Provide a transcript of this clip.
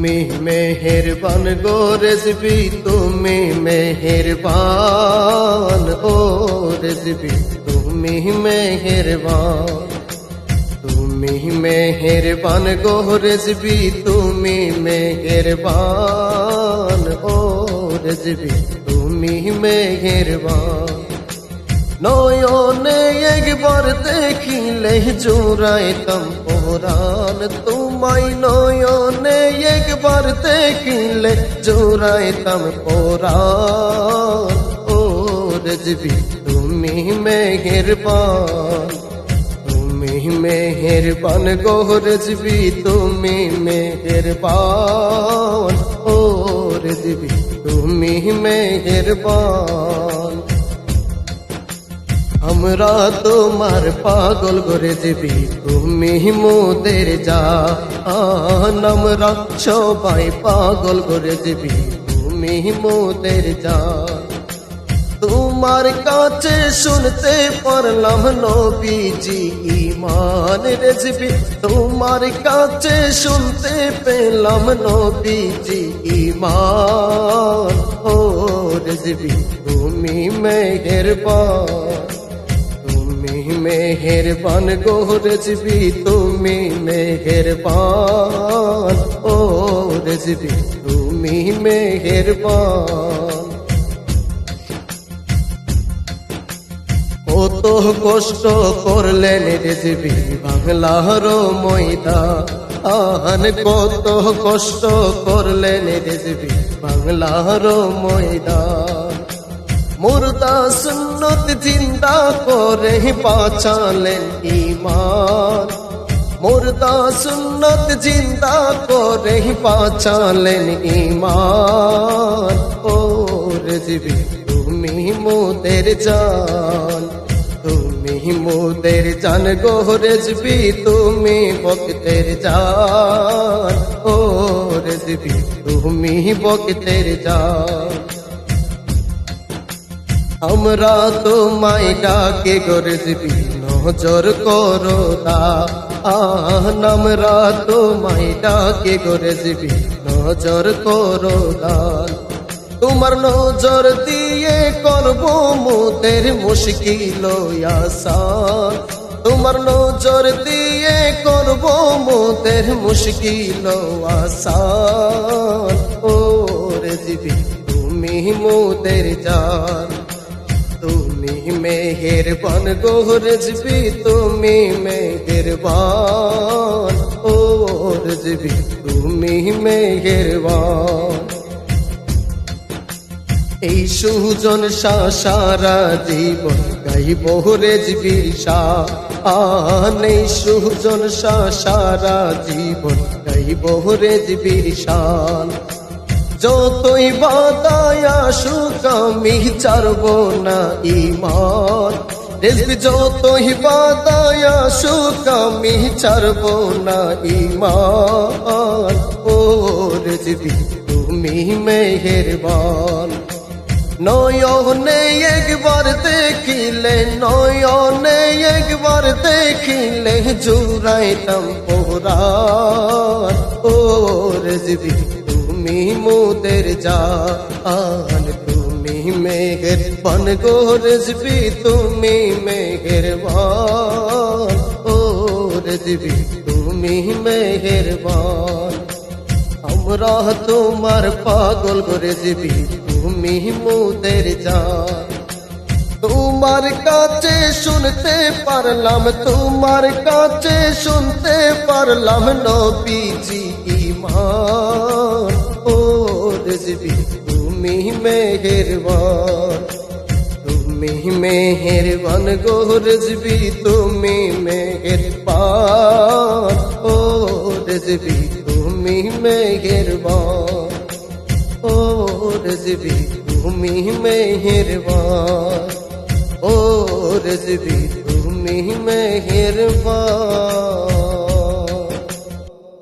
मेहरबान गो रिज़वी तुमी मेहरबान ओ रिज़वी तुमी मेहरबान गो रिज़वी तुमी मेहरबान ओ रिज़वी तुमी मेहरबान नयने एकबार देखिले जुड़ाइताम परान तुम्हारे नयने एकबार देखिले जुड़ाइताम परान ओ रिज़वी तुमी मेहरबान गो रिज़वी तुमी मेहरबान ओ रिज़वी तुमी मेहरबान हमरा तुम्हार पागल गो रिज़वी तुमी मोদের জান আমরা সবাই পাগল গো রিज़वी তুমি মোদের জান তোমার কাছে শুনতে পারলাম নবীজি ঈমান রিज़वी তোমার কাছে শুনতে পেলাম নবীজি ঈমান ও রিज़वी তুমি मेहरबान गो रिज़वी तुमी मेहरबान ओ रिज़वी तुमी मेहरबान কত কষ্ট করলেন রিज़वी বাংলার ময়দান কত কষ্ট করলেন রিज़वी বাংলার ময়দান मुर्दा सुन्नत जिंदा करे पाचालें ईमान मुर्दा सुन्नत जिंदा करे पाचालें ईमान ओ रिज़वी तुमी मोদের জান गो रिज़वी तुमी वक्तेर जान ओ रिज़वी तुमी वक्तेर जान हमरा তোমায় ডাকে গো রিज़वी নজর করো দান আমরা তোমায় ডাকে গো রিज़वी নজর করো দান তোমার নজর দিয়ে করব মোদের মুশকিল আসান তোমার নজর দিয়ে করব মোদের মুশকিল আসান ও রিज़वी তুমি মোদের জান तुमी मेहरबान गो रिज़वी तुमी मेहरबान ओ रिज़वी तुमी मेहरबान এই সুজন সারা জীবন গাইব রিज़वीর শান এই সুজন সারা জীবন গাইব রিज़वीর শান যতই বাধায় আসুক আমি ছাড়ব না ঈমান রিज़वी যতই বাধায় আসুক আমি ছাড়ব না ঈমান ও রিज़वी তুমি মেহরবান নয়নে একবার দেখিলে জুড়াইতাম পরান ও রিज़वी তুমি মোদের জান তুমি মেহরবান গো রিज़वी তুমি মেহরবান ও রিज़वी তুমি মেহরবান আমরা তোমার পাগল গো রিज़वी তুমি মোদের জান তোমার কাছে শুনতে পারলাম নবীজি ঈমান ও রিज़वी তুমি মেহরবান গো রিज़वी তুমি মেহরবান ও রিज़वी তুমি মেহরবান ও রিज़वी তুমি মেহরবান ও रिज़वी तुमी मेहरबान।